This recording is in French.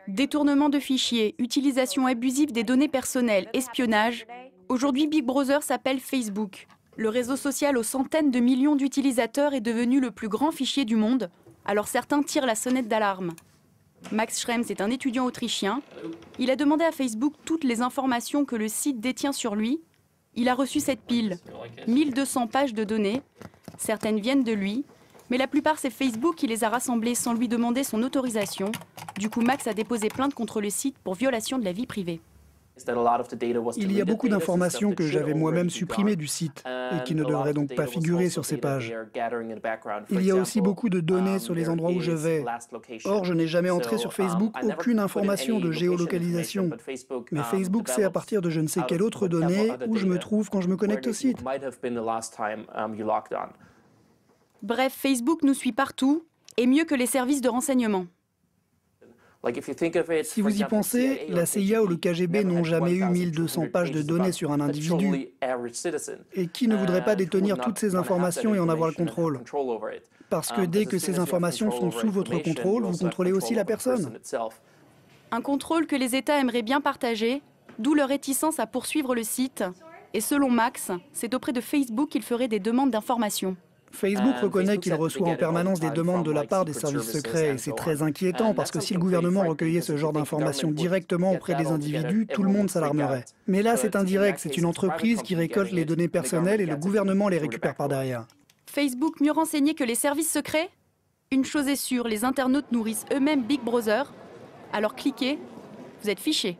Détournement de fichiers, utilisation abusive des données personnelles, espionnage. Aujourd'hui, Big Brother s'appelle Facebook. Le réseau social aux centaines de millions d'utilisateurs est devenu le plus grand fichier du monde. Alors certains tirent la sonnette d'alarme. Max Schrems est un étudiant autrichien. Il a demandé à Facebook toutes les informations que le site détient sur lui. Il a reçu cette pile, 1200 pages de données. Certaines viennent de lui, mais la plupart c'est Facebook qui les a rassemblées sans lui demander son autorisation. Du coup, Max a déposé plainte contre le site pour violation de la vie privée. Il y a beaucoup d'informations que j'avais moi-même supprimées du site et qui ne devraient donc pas figurer sur ces pages. Il y a aussi beaucoup de données sur les endroits où je vais. Or, je n'ai jamais entré sur Facebook aucune information de géolocalisation. Mais Facebook sait à partir de je ne sais quelle autre donnée où je me trouve quand je me connecte au site. Bref, Facebook nous suit partout, et mieux que les services de renseignement. Si vous y pensez, la CIA ou le KGB n'ont jamais eu 1200 pages de données sur un individu. Et qui ne voudrait pas détenir toutes ces informations et en avoir le contrôle? Parce que dès que ces informations sont sous votre contrôle, vous contrôlez aussi la personne. Un contrôle que les États aimeraient bien partager, d'où leur réticence à poursuivre le site. Et selon Max, c'est auprès de Facebook qu'il ferait des demandes d'informations. Facebook reconnaît qu'il reçoit en permanence des demandes de la part des services secrets et c'est très inquiétant parce que si le gouvernement recueillait ce genre d'informations directement auprès des individus, tout le monde s'alarmerait. Mais là, c'est indirect, c'est une entreprise qui récolte les données personnelles et le gouvernement les récupère par derrière. Facebook mieux renseigné que les services secrets? Une chose est sûre, les internautes nourrissent eux-mêmes Big Brother. Alors cliquez, vous êtes fichés.